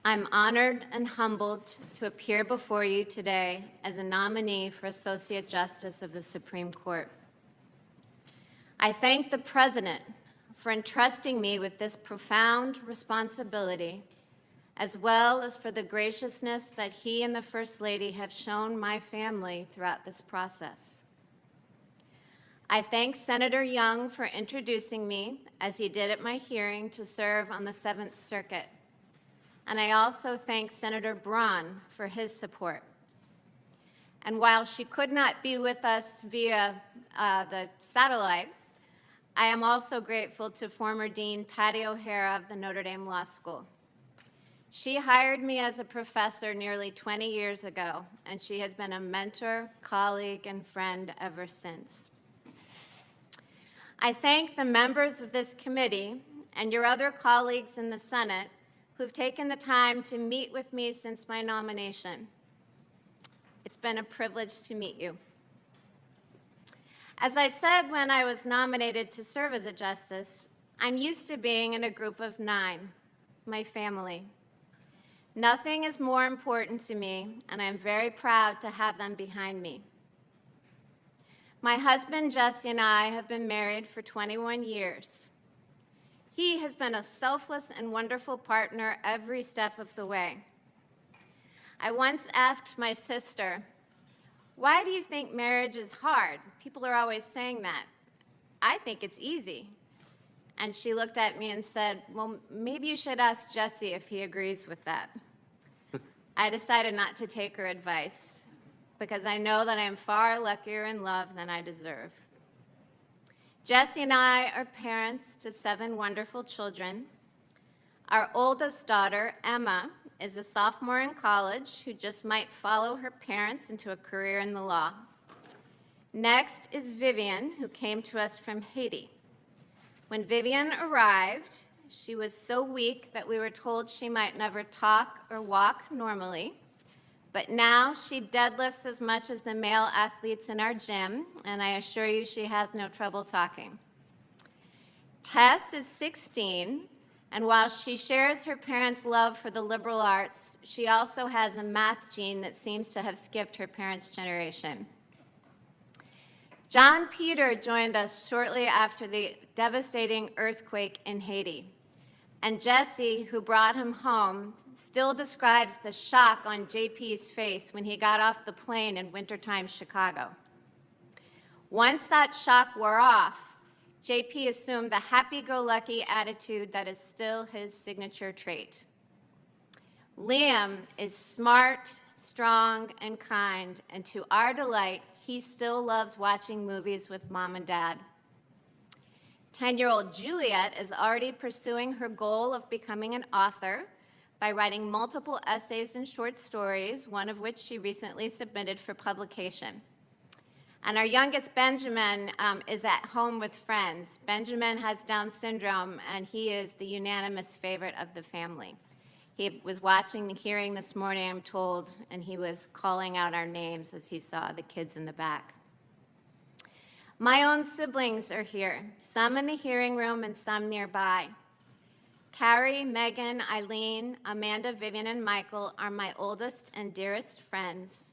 I'm honored and humbled to appear before you today as a nominee for Associate Justice of the Supreme Court. I thank the President for entrusting me with this profound responsibility, as well as for the graciousness that he and the First Lady have shown my family throughout this process. I thank Senator Young for introducing me, as he did at my hearing, to serve on the Seventh Circuit. And I also thank Senator Braun for his support. And while she could not be with us via the satellite, I am also grateful to former Dean Patty O'Hara of the Notre Dame Law School. She hired me as a professor nearly 20 years ago, and she has been a mentor, colleague, and friend ever since. I thank the members of this committee and your other colleagues in the Senate who've taken the time to meet with me since my nomination. It's been a privilege to meet you. As I said when I was nominated to serve as a justice, I'm used to being in a group of 9, my family. Nothing is more important to me, and I'm very proud to have them behind me. My husband, Jesse, and I have been married for 21 years. He has been a selfless and wonderful partner every step of the way. I once asked my sister, "Why do you think marriage is hard? People are always saying that. I think it's easy." And she looked at me and said, "Well, maybe you should ask Jesse if he agrees with that." I decided not to take her advice because I know that I am far luckier in love than I deserve. Jesse and I are parents to 7 wonderful children. Our oldest daughter, Emma, is a sophomore in college who just might follow her parents into a career in the law. Next is Vivian, who came to us from Haiti. When Vivian arrived, she was so weak that we were told she might never talk or walk normally. But now she deadlifts as much as the male athletes in our gym, and I assure you she has no trouble talking. Tess is 16, and while she shares her parents' love for the liberal arts, she also has a math gene that seems to have skipped her parents' generation. John Peter joined us shortly after the devastating earthquake in Haiti. And Jesse, who brought him home, still describes the shock on JP's face when he got off the plane in wintertime Chicago. Once that shock wore off, JP assumed the happy-go-lucky attitude that is still his signature trait. Liam is smart, strong, and kind, and to our delight, he still loves watching movies with Mom and Dad. 10-year-old Juliet is already pursuing her goal of becoming an author by writing multiple essays and short stories, one of which she recently submitted for publication. And our youngest, Benjamin, is at home with friends. Benjamin has Down syndrome, and he is the unanimous favorite of the family. He was watching the hearing this morning, I'm told, and he was calling out our names as he saw the kids in the back. My own siblings are here, some in the hearing room and some nearby. Carrie, Megan, Eileen, Amanda, Vivian, and Michael are my oldest and dearest friends.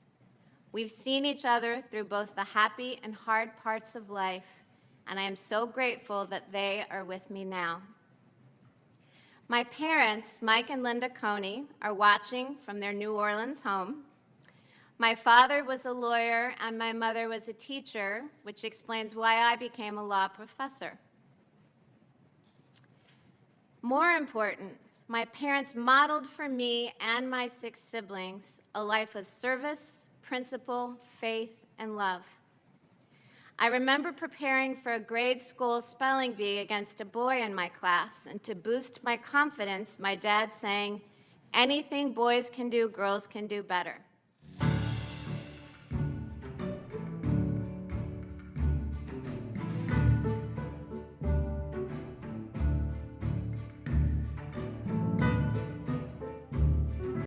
We've seen each other through both the happy and hard parts of life, and I am so grateful that they are with me now. My parents, Mike and Linda Coney, are watching from their New Orleans home. My father was a lawyer and my mother was a teacher, which explains why I became a law professor. More important, my parents modeled for me and my 6 siblings a life of service, principle, faith, and love. I remember preparing for a grade school spelling bee against a boy in my class, and to boost my confidence, my dad saying, "Anything boys can do, girls can do better."